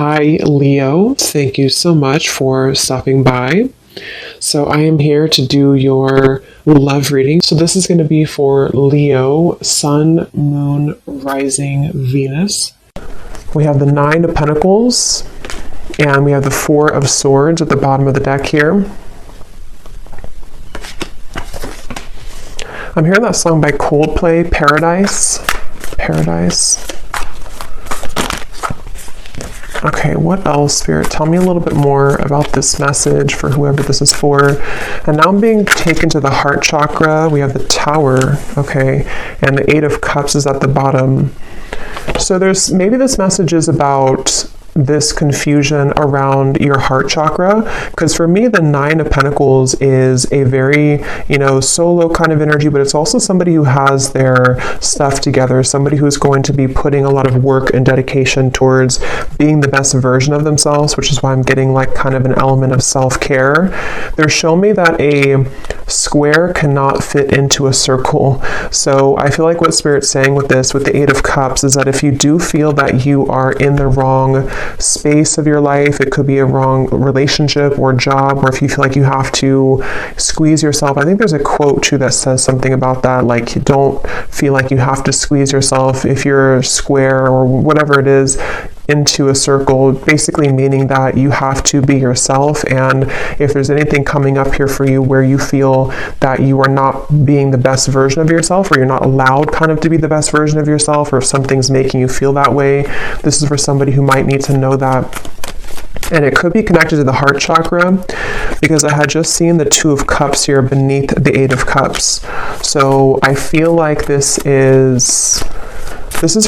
Hi, Leo. Thank you so much for stopping by. So I am here to do your love reading. So this is going to be for Leo, Sun, Moon, Rising, Venus. We have the Nine of Pentacles, and we have the Four of Swords at the bottom of the deck here. I'm hearing that song by Coldplay, Paradise. Paradise. Okay, what else, Spirit? Tell me a little bit more about this message for whoever this is for. And now I'm being taken to the heart chakra. We have the Tower, okay, and the Eight of Cups is at the bottom. So maybe this message is about this confusion around your heart chakra, because for me the Nine of Pentacles is a very solo kind of energy, but it's also somebody who has their stuff together, somebody who's going to be putting a lot of work and dedication towards being the best version of themselves, which is why I'm getting like kind of an element of self-care. They're showing me that a square cannot fit into a circle. So I feel like what Spirit's saying with this, with the Eight of Cups, is that if you do feel that you are in the wrong space of your life, it could be a wrong relationship or job, or if you feel like you have to squeeze yourself. I think there's a quote too that says something about that, like you don't feel like you have to squeeze yourself if you're square or whatever it is into a circle, basically meaning that you have to be yourself. And if there's anything coming up here for you where you feel that you are not being the best version of yourself, or you're not allowed kind of to be the best version of yourself, or if something's making you feel that way, this is for somebody who might need to know that. And it could be connected to the heart chakra, because I had just seen the Two of Cups here beneath the Eight of Cups. So I feel like this is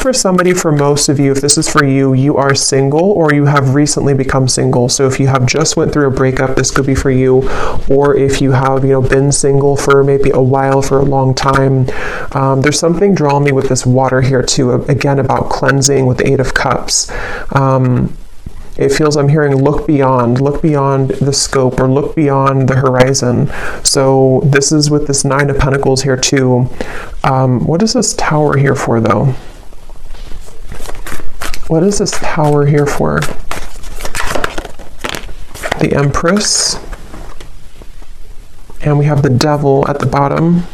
for somebody. For most of you, if this is for you, you are single or you have recently become single. So if you have just went through a breakup, this could be for you. Or if you have, been single for maybe a while, for a long time. There's something drawing me with this water here too, again, about cleansing with the Eight of Cups. It feels, I'm hearing look beyond the scope, or look beyond the horizon. So this is with this Nine of Pentacles here too. What is this Tower here for though? What is this Tower here for? The Empress. And we have the Devil at the bottom.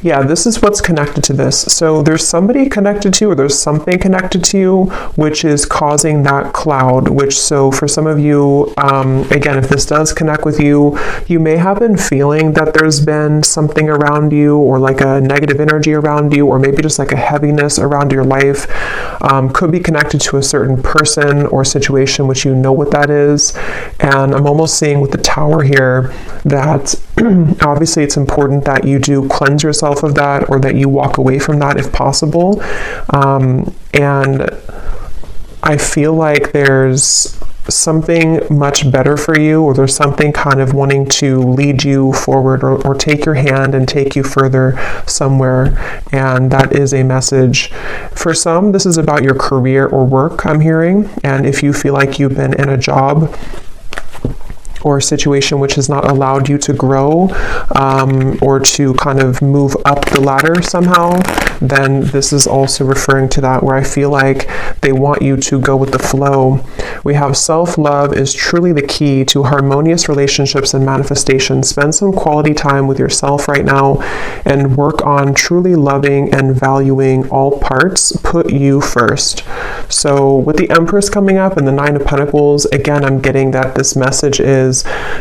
Yeah, this is what's connected to this. So there's somebody connected to you, or there's something connected to you, which is causing that cloud, so for some of you, again, if this does connect with you, you may have been feeling that there's been something around you, or like a negative energy around you, or maybe just like a heaviness around your life. Could be connected to a certain person or situation, which you know what that is. And I'm almost seeing with the Tower here that obviously it's important that you do cleanse yourself of that, or that you walk away from that if possible. And I feel like there's something much better for you, or there's something kind of wanting to lead you forward, or take your hand and take you further somewhere. And that is a message. For some, this is about your career or work, I'm hearing. And if you feel like you've been in a job or a situation which has not allowed you to grow, or to kind of move up the ladder somehow, then this is also referring to that, where I feel like they want you to go with the flow. We have self-love is truly the key to harmonious relationships and manifestation. Spend some quality time with yourself right now and work on truly loving and valuing all parts. Put you first. So with the Empress coming up and the Nine of Pentacles, again, I'm getting that this message is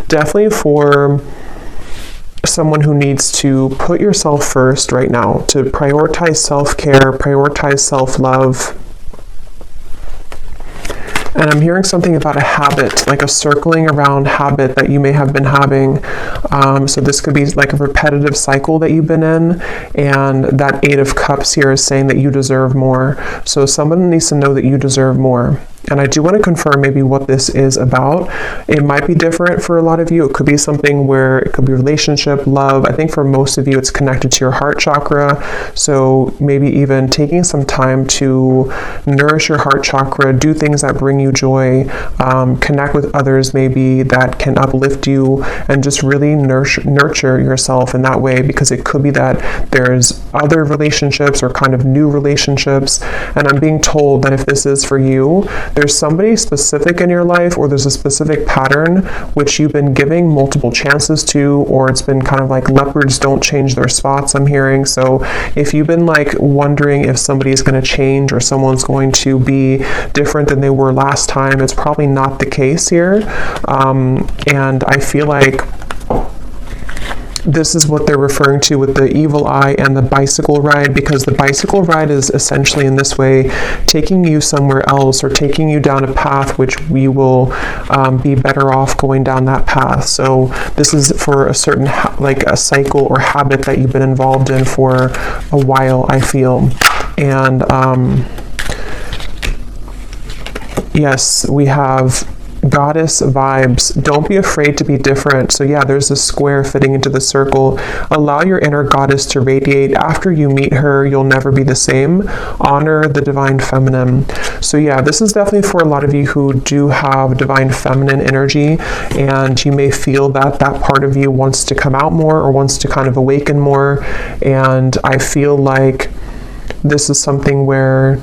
definitely for someone who needs to put yourself first right now, to prioritize self-care, prioritize self-love. And I'm hearing something about a habit, like a circling around habit that you may have been having. So this could be like a repetitive cycle that you've been in. And that Eight of Cups here is saying that you deserve more. So someone needs to know that you deserve more. And I do want to confirm maybe what this is about. It might be different for a lot of you. It could be something where it could be relationship, love. I think for most of you, it's connected to your heart chakra. So maybe even taking some time to nourish your heart chakra, do things that bring you joy, connect with others maybe that can uplift you, and just really nurture yourself in that way, because it could be that there's other relationships or kind of new relationships. And I'm being told that if this is for you, there's somebody specific in your life, or there's a specific pattern which you've been giving multiple chances to, or it's been kind of like leopards don't change their spots, I'm hearing. So if you've been like wondering if somebody's going to change or someone's going to be different than they were last time, it's probably not the case here. And I feel like this is what they're referring to with the evil eye and the bicycle ride, because the bicycle ride is essentially in this way taking you somewhere else, or taking you down a path which we will be better off going down that path. So this is for a certain like a cycle or habit that you've been involved in for a while, I feel. And yes, we have goddess vibes. Don't be afraid to be different. So yeah, there's a square fitting into the circle. Allow your inner goddess to radiate. After you meet her, you'll never be the same. Honor the divine feminine. So yeah, this is definitely for a lot of you who do have divine feminine energy, and you may feel that that part of you wants to come out more, or wants to kind of awaken more. And I feel like this is something where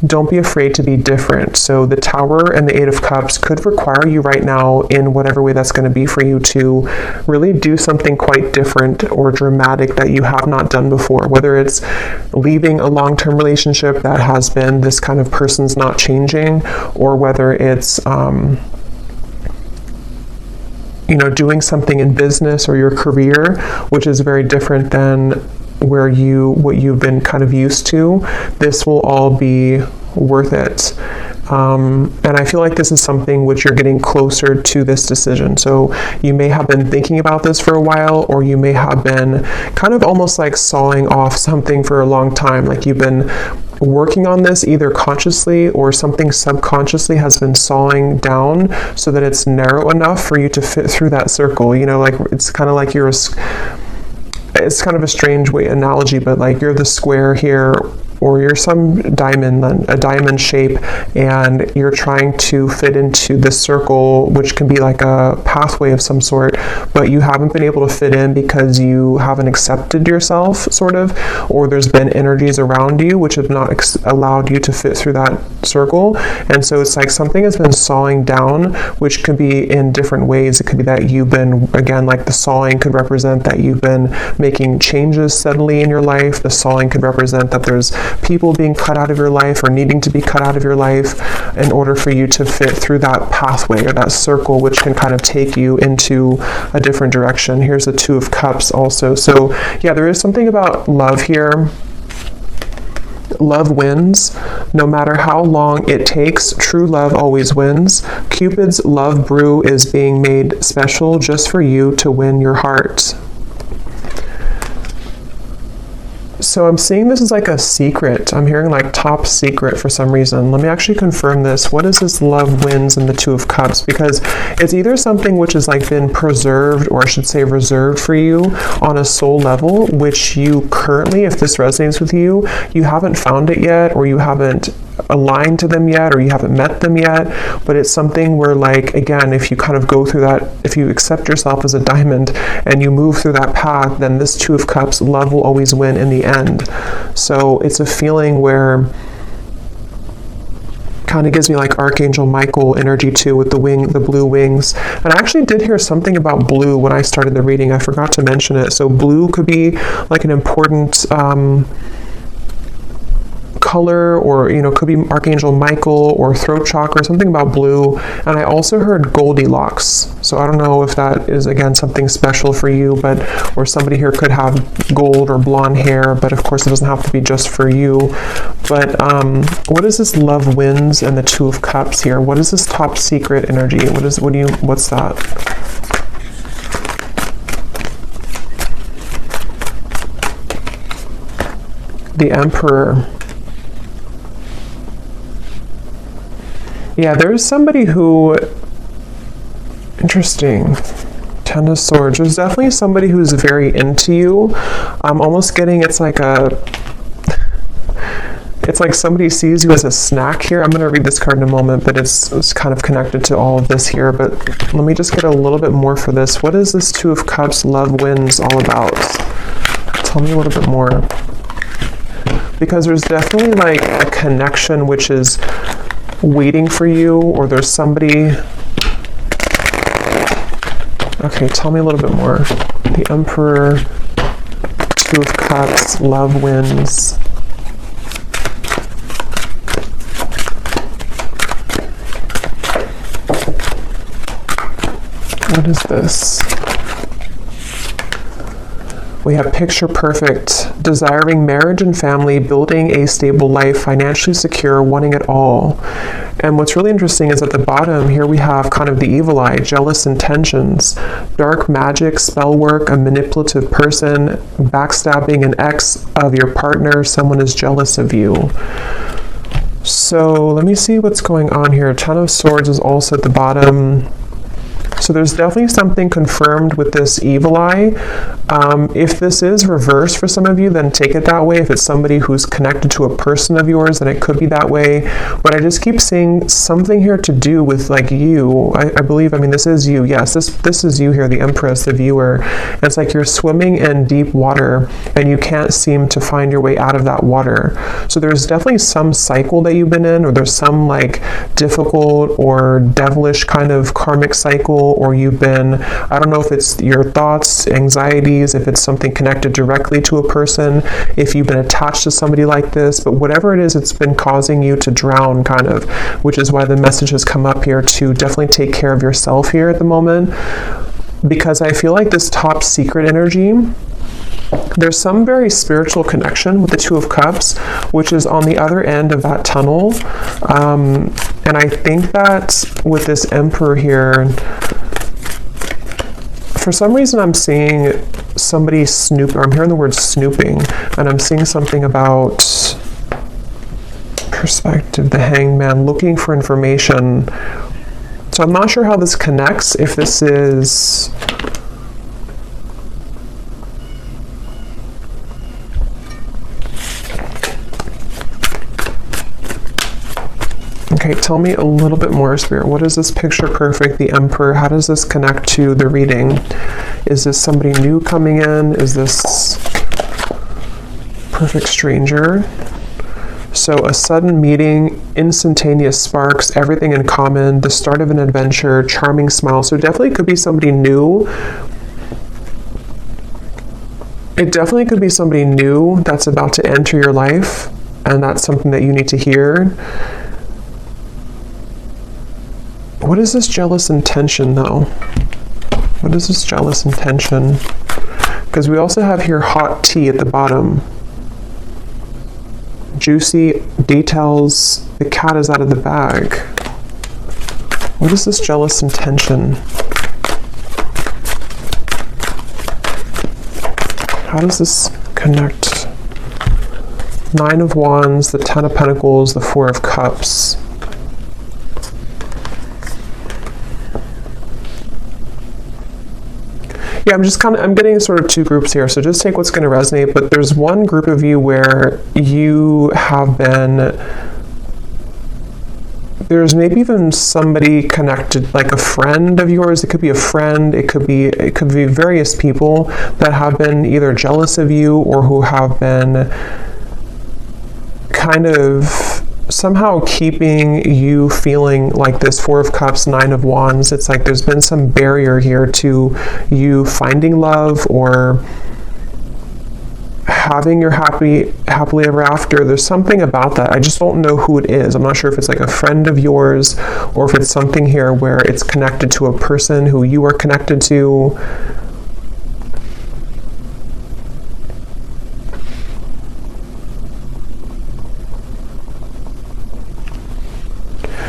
don't be afraid to be different. So the Tower and the Eight of Cups could require you right now, in whatever way that's going to be for you, to really do something quite different or dramatic that you have not done before. Whether it's leaving a long-term relationship that has been this kind of person's not changing, or whether it's doing something in business or your career, which is very different than what you've been kind of used to. This will all be worth it. And I feel like this is something which you're getting closer to this decision. So you may have been thinking about this for a while, or you may have been kind of almost like sawing off something for a long time. Like you've been working on this either consciously, or something subconsciously has been sawing down so that it's narrow enough for you to fit through that circle. Like it's kind of like it's kind of a strange analogy, but like you're the square here, or you're some diamond, a diamond shape, and you're trying to fit into this circle, which can be like a pathway of some sort, but you haven't been able to fit in because you haven't accepted yourself, sort of, or there's been energies around you which have not allowed you to fit through that circle. And so it's like something has been sawing down, which could be in different ways. It could be that you've been, again, like the sawing could represent that you've been making changes suddenly in your life. The sawing could represent that there's people being cut out of your life, or needing to be cut out of your life in order for you to fit through that pathway or that circle, which can kind of take you into a different direction. Here's the Two of Cups also. So yeah, there is something about love here. Love wins. No matter how long it takes, true love always wins. Cupid's love brew is being made special just for you to win your heart. So I'm seeing this as like a secret. I'm hearing like top secret for some reason. Let me actually confirm this. What is this love wins in the Two of Cups? Because it's either something which has like been preserved, or I should say reserved for you on a soul level, which you currently, if this resonates with you, you haven't found it yet, or you haven't aligned to them yet, or you haven't met them yet. But it's something where, like, again, if you kind of go through that, if you accept yourself as a diamond and you move through that path, then this Two of Cups, love will always win in the end. So it's a feeling where kind of gives me like Archangel Michael energy too, with the blue wings. And I actually did hear something about blue when I started the reading. I forgot to mention it. So blue could be like an important color, or could be Archangel Michael or throat chakra, something about blue. And I also heard Goldilocks, so I don't know if that is again something special for you, but or somebody here could have gold or blonde hair, but of course it doesn't have to be just for you. But what is this love wins and the Two of Cups here? What is this top secret energy? What's that? The Emperor. Yeah, there's somebody who, interesting. Ten of Swords. There's definitely somebody who's very into you. I'm almost getting it's like somebody sees you as a snack here. I'm going to read this card in a moment, but it's kind of connected to all of this here. But let me just get a little bit more for this. What is this Two of Cups, love wins all about? Tell me a little bit more. Because there's definitely like a connection which is waiting for you, or there's somebody. Okay, tell me a little bit more. The Emperor, Two of Cups, love wins. What is this? We have picture perfect, desiring marriage and family, building a stable life, financially secure, wanting it all. And what's really interesting is at the bottom here we have kind of the evil eye, jealous intentions, dark magic, spell work, a manipulative person, backstabbing an ex of your partner, someone is jealous of you. So let me see what's going on here. Ten of Swords is also at the bottom. So there's definitely something confirmed with this evil eye. If this is reversed for some of you, then take it that way. If it's somebody who's connected to a person of yours, then it could be that way. But I just keep seeing something here to do with like you. I believe, I mean, this is you. Yes, this is you here, the Empress, the viewer. And it's like you're swimming in deep water and you can't seem to find your way out of that water. So there's definitely some cycle that you've been in, or there's some like difficult or devilish kind of karmic cycle, or you've been, I don't know if it's your thoughts, anxieties, if it's something connected directly to a person, if you've been attached to somebody like this, but whatever it is, it's been causing you to drown kind of, which is why the message has come up here to definitely take care of yourself here at the moment. Because I feel like this top secret energy, there's some very spiritual connection with the Two of Cups, which is on the other end of that tunnel. And I think that with this Emperor here, for some reason I'm seeing somebody snoop, or I'm hearing the word snooping, and I'm seeing something about perspective, the Hanged Man, looking for information. So I'm not sure how this connects, if this is... Okay, tell me a little bit more, Spirit. What is this picture perfect, the Emperor? How does this connect to the reading? Is this somebody new coming in? Is this perfect stranger? So a sudden meeting, instantaneous sparks, everything in common, the start of an adventure, charming smile. So definitely could be somebody new. It definitely could be somebody new that's about to enter your life, and that's something that you need to hear. What is this jealous intention, though? What is this jealous intention? Because we also have here hot tea at the bottom. Juicy details. The cat is out of the bag. What is this jealous intention? How does this connect? Nine of Wands, the Ten of Pentacles, the Four of Cups. Yeah, I'm getting sort of two groups here, so just take what's going to resonate, but there's one group of you where you have been, there's maybe even somebody connected, like a friend of yours. It could be a friend, it could be various people that have been either jealous of you or who have been kind of somehow keeping you feeling like this Four of Cups, Nine of Wands. It's like there's been some barrier here to you finding love or having your happily ever after. There's something about that. I just don't know who it is. I'm not sure if it's like a friend of yours or if it's something here where it's connected to a person who you are connected to.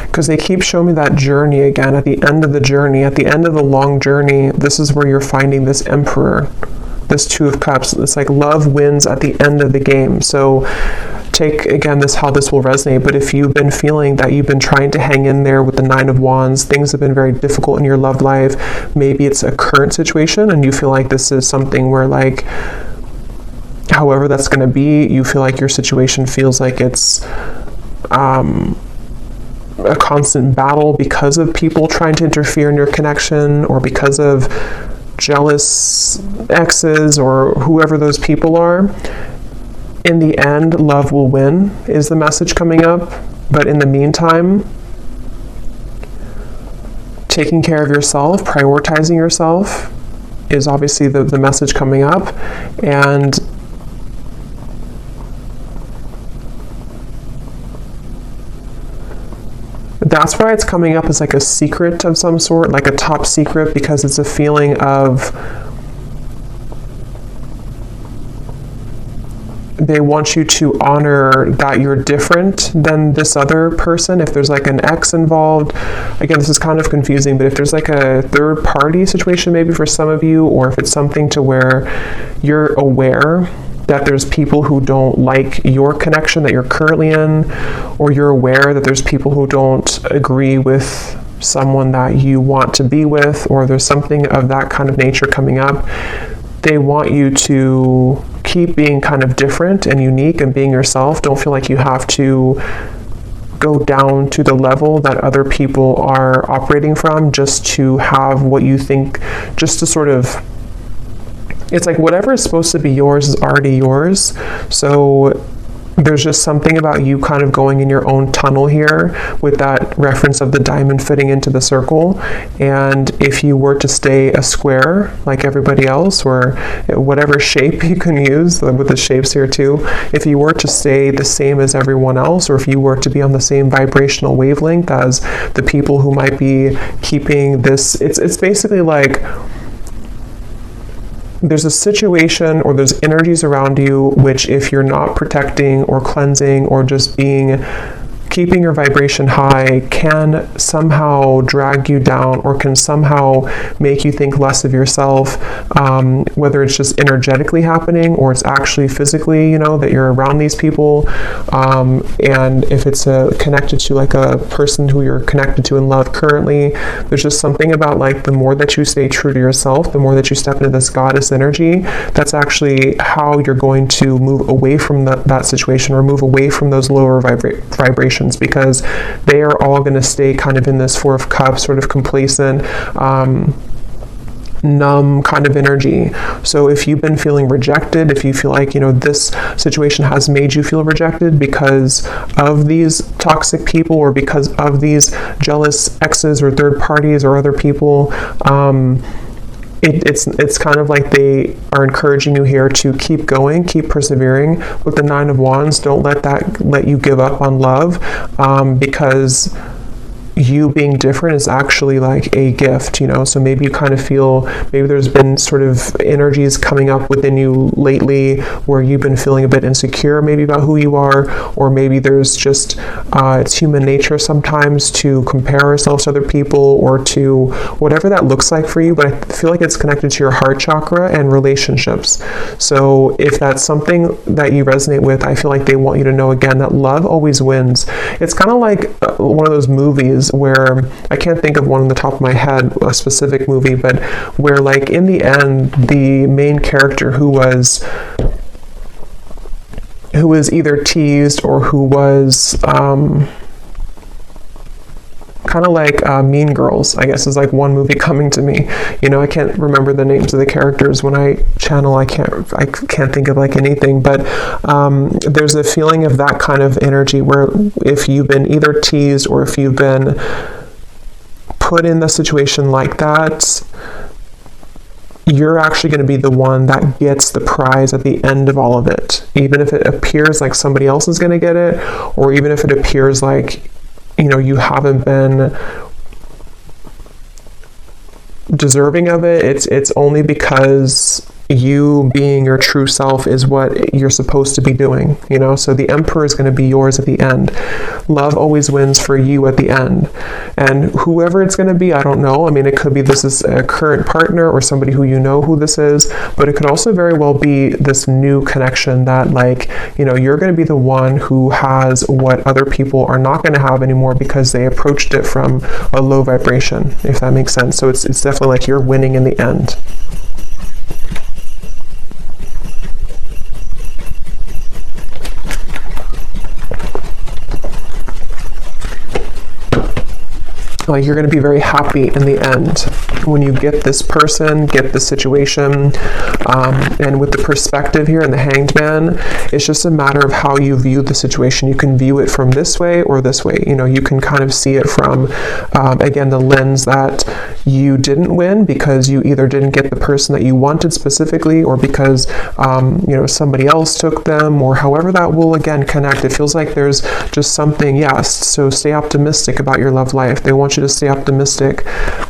Because they keep showing me that journey again, at the end of the journey, at the end of the long journey, this is where you're finding this Emperor, this Two of Cups. It's like love wins at the end of the game. So take again how this will resonate, but if you've been feeling that you've been trying to hang in there with the Nine of Wands, things have been very difficult in your love life, maybe it's a current situation and you feel like this is something where like, however that's going to be, you feel like your situation feels like it's a constant battle because of people trying to interfere in your connection, or because of jealous exes or whoever those people are. In the end, love will win is the message coming up. But in the meantime, taking care of yourself, prioritizing yourself is obviously the message coming up. And that's why it's coming up as like a secret of some sort, like a top secret, because it's a feeling of they want you to honor that you're different than this other person. If there's like an ex involved, again, this is kind of confusing, but if there's like a third party situation maybe for some of you, or if it's something to where you're aware that there's people who don't like your connection that you're currently in, or you're aware that there's people who don't agree with someone that you want to be with, or there's something of that kind of nature coming up, they want you to keep being kind of different and unique and being yourself. Don't feel like you have to go down to the level that other people are operating from just to have what you think, just to sort of, it's like whatever is supposed to be yours is already yours. So there's just something about you kind of going in your own tunnel here with that reference of the diamond fitting into the circle. And if you were to stay a square like everybody else, or whatever shape you can use with the shapes here too, if you were to stay the same as everyone else, or if you were to be on the same vibrational wavelength as the people who might be keeping this, it's basically like there's a situation or there's energies around you which, if you're not protecting or cleansing or just keeping your vibration high, can somehow drag you down or can somehow make you think less of yourself, whether it's just energetically happening or it's actually physically, that you're around these people. And if it's connected to like a person who you're connected to in love currently, there's just something about like the more that you stay true to yourself, the more that you step into this goddess energy, that's actually how you're going to move away from that situation, or move away from those lower vibrations, because they are all going to stay kind of in this Four of Cups, sort of complacent, numb kind of energy. So if you've been feeling rejected, if you feel like, this situation has made you feel rejected because of these toxic people, or because of these jealous exes or third parties or other people, it's kind of like they are encouraging you here to keep going, keep persevering. With the Nine of Wands, don't let you give up on love, because you being different is actually like a gift, so maybe you kind of feel, maybe there's been sort of energies coming up within you lately where you've been feeling a bit insecure maybe about who you are, or maybe there's just it's human nature sometimes to compare ourselves to other people, or to whatever that looks like for you, but I feel like it's connected to your heart chakra and relationships. So if that's something that you resonate with, I feel like they want you to know again that love always wins. It's kind of like one of those movies where, I can't think of one on the top of my head, a specific movie, but where like in the end, the main character who was either teased or who was kind of like Mean Girls, I guess, is like one movie coming to me. I can't remember the names of the characters when I channel. I can't think of like anything, but there's a feeling of that kind of energy where if you've been either teased or if you've been put in the situation like that, you're actually going to be the one that gets the prize at the end of all of it. Even if it appears like somebody else is going to get it, or even if it appears like you haven't been deserving of it, it's only because you being your true self is what you're supposed to be doing, you know? So the Emperor is going to be yours at the end. Love always wins for you at the end. And whoever it's going to be, I don't know. I mean, it could be this is a current partner or somebody who you know who this is, but it could also very well be this new connection that, like, you know, you're going to be the one who has what other people are not going to have anymore because they approached it from a low vibration, if that makes sense. So it's definitely like you're winning in the end. Like you're going to be very happy in the end when you get this person, get the situation, and with the perspective here and the Hanged Man, it's just a matter of how you view the situation. You can view it from this way or this way. You know, you can kind of see it from, again, the lens that you didn't win because you either didn't get the person that you wanted specifically, or because, you know, somebody else took them, or however that will, again, connect. It feels like there's just something, yes, so stay optimistic about your love life. They want you to stay optimistic.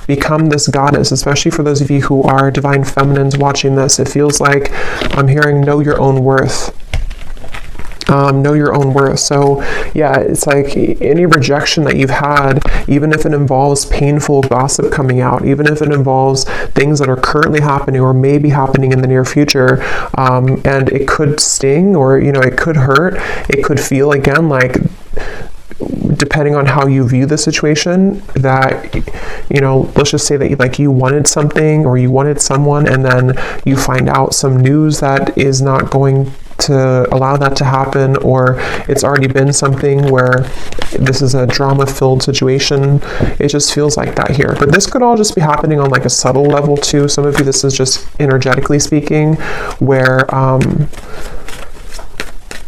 Become this goddess, especially for those of you who are divine feminines watching this. It feels like I'm hearing know your own worth. Know your own worth. So yeah, it's like any rejection that you've had, even if it involves painful gossip coming out, even if it involves things that are currently happening or may be happening in the near future, and it could sting, or, you know, it could hurt. It could feel, again, like, depending on how you view the situation, that, you know, let's just say that like you wanted something or you wanted someone, and then you find out some news that is not going to allow that to happen, or it's already been something where this is a drama-filled situation. It just feels like that here. But this could all just be happening on like a subtle level too. Some of you, this is just energetically speaking, where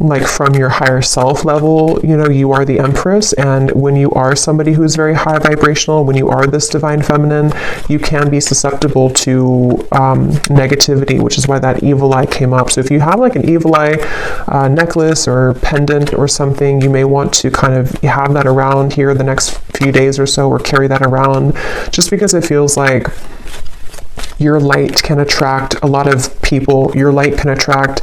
like from your higher self level, you know, you are the Empress, and when you are somebody who's very high vibrational, when you are this divine feminine, you can be susceptible to negativity, which is why that evil eye came up. So if you have like an evil eye necklace or pendant or something, you may want to kind of have that around here the next few days or so, or carry that around, just because it feels like your light can attract a lot of people. Your light can attract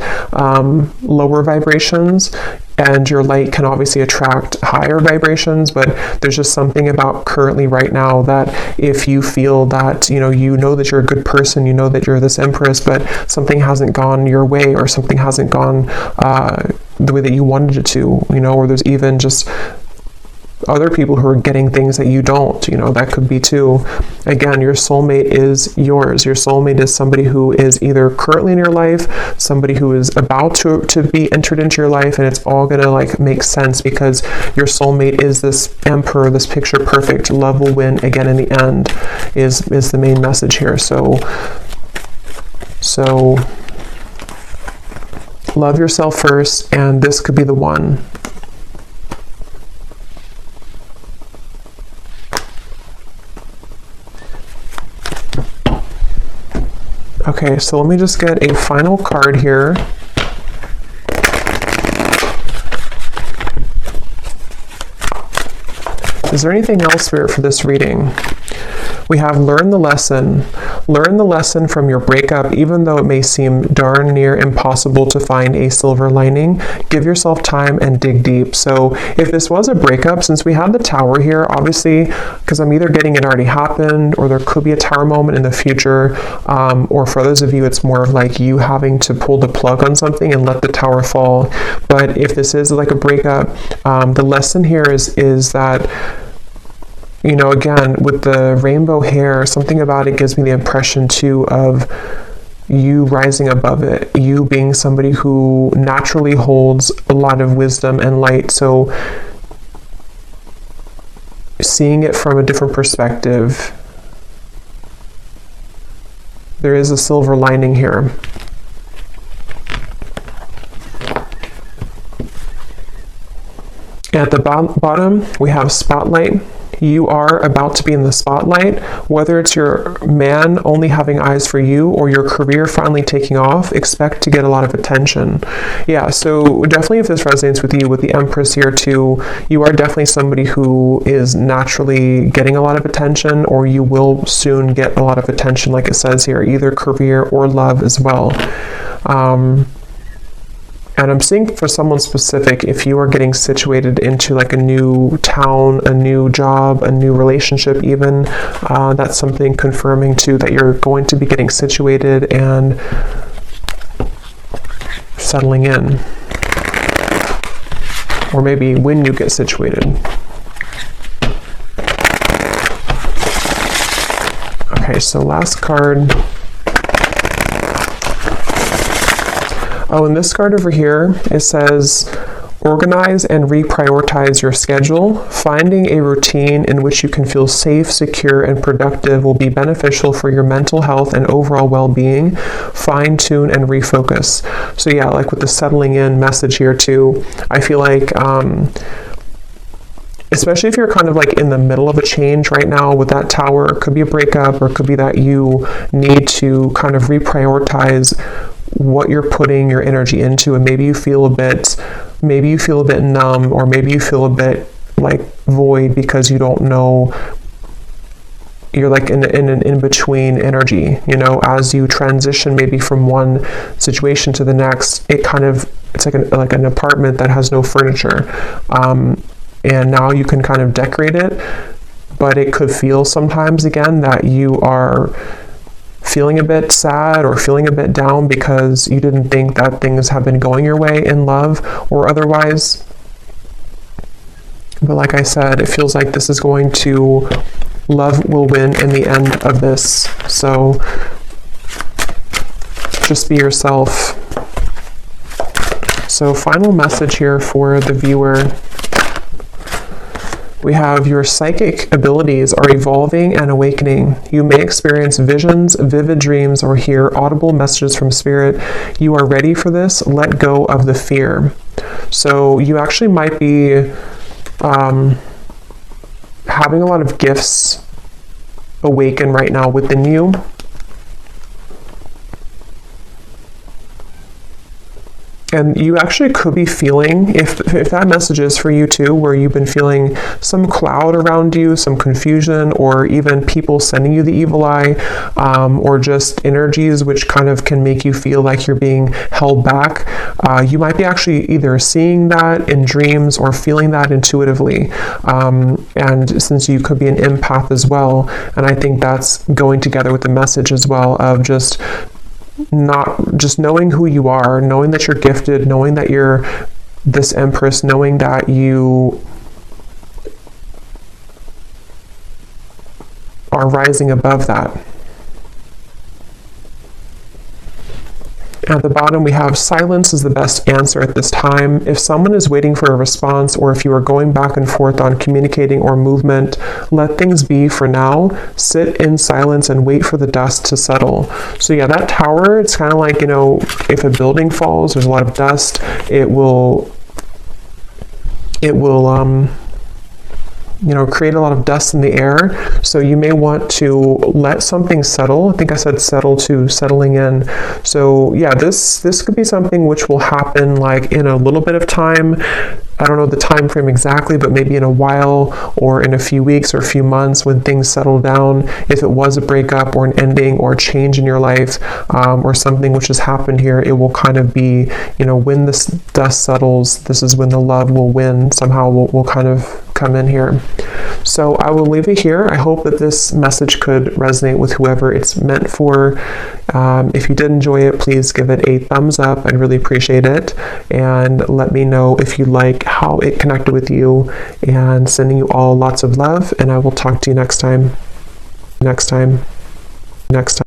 lower vibrations, and your light can obviously attract higher vibrations, but there's just something about currently right now that if you feel that, you know that you're a good person, you know that you're this Empress, but something hasn't gone your way, or something hasn't gone the way that you wanted it to, you know, or there's even just other people who are getting things that you don't, you know, that could be too. Again, your soulmate is yours. Your soulmate is somebody who is either currently in your life, somebody who is about to be entered into your life, and it's all gonna like make sense because your soulmate is this Emperor, this picture perfect. Love will win again in the end is the main message here. So love yourself first, and this could be the one. Okay, so let me just get a final card here. Is there anything else, Spirit, for this reading? We have learn the lesson. Learn the lesson from your breakup, even though it may seem darn near impossible to find a silver lining. Give yourself time and dig deep. So if this was a breakup, since we have the Tower here, obviously, because I'm either getting it already happened, or there could be a Tower moment in the future, or for others of you, it's more of like you having to pull the plug on something and let the Tower fall. But if this is like a breakup, the lesson here is that, you know, again, with the rainbow hair, something about it gives me the impression too of you rising above it, you being somebody who naturally holds a lot of wisdom and light. So seeing it from a different perspective, there is a silver lining here. At the bottom, we have spotlight. You are about to be in the spotlight, whether it's your man only having eyes for you or your career finally taking off. Expect to get a lot of attention. Yeah, so definitely if this resonates with you with the Empress here too, you are definitely somebody who is naturally getting a lot of attention, or you will soon get a lot of attention, like it says here, either career or love as well. And I'm seeing for someone specific, if you are getting situated into like a new town, a new job, a new relationship even, that's something confirming too that you're going to be getting situated and settling in. Or maybe when you get situated. Okay, so last card. Oh, and this card over here, it says, organize and reprioritize your schedule. Finding a routine in which you can feel safe, secure, and productive will be beneficial for your mental health and overall well-being. Fine-tune and refocus. So yeah, like with the settling in message here too, I feel like, especially if you're kind of like in the middle of a change right now with that Tower, it could be a breakup, or it could be that you need to kind of reprioritize what you're putting your energy into, and maybe you feel a bit numb, or maybe you feel a bit like void because you don't know, you're like in an in-between energy, you know, as you transition maybe from one situation to the next. It's like an apartment that has no furniture, and now you can kind of decorate it, but it could feel sometimes again that you are feeling a bit sad or feeling a bit down because you didn't think that things have been going your way in love or otherwise. But like I said, it feels like this is going to, love will win in the end of this. So just be yourself. So final message here for the viewer. We have your psychic abilities are evolving and awakening. You may experience visions, vivid dreams, or hear audible messages from spirit. You are ready for this. Let go of the fear. So you actually might be having a lot of gifts awaken right now within you. And you actually could be feeling, if that message is for you too, where you've been feeling some cloud around you, some confusion, or even people sending you the evil eye, or just energies which kind of can make you feel like you're being held back. You might be actually either seeing that in dreams or feeling that intuitively. And since you could be an empath as well, and I think that's going together with the message as well of just knowing who you are, knowing that you're gifted, knowing that you're this Empress, knowing that you are rising above that. At the bottom, we have silence is the best answer at this time. If someone is waiting for a response, or if you are going back and forth on communicating or movement, let things be for now. Sit in silence and wait for the dust to settle. So yeah, that Tower, it's kind of like, you know, if a building falls, there's a lot of dust, it will create a lot of dust in the air. So you may want to let something settle. I think I said settle to settling in. So yeah, this could be something which will happen like in a little bit of time. I don't know the time frame exactly, but maybe in a while or in a few weeks or a few months when things settle down. If it was a breakup or an ending or a change in your life, or something which has happened here, it will kind of be, you know, when this dust settles, this is when the love will win. Somehow will kind of come in here. So I will leave it here. I hope that this message could resonate with whoever it's meant for. If you did enjoy it, please give it a thumbs up. I'd really appreciate it. And let me know if you like how it connected with you. And sending you all lots of love. And I will talk to you next time.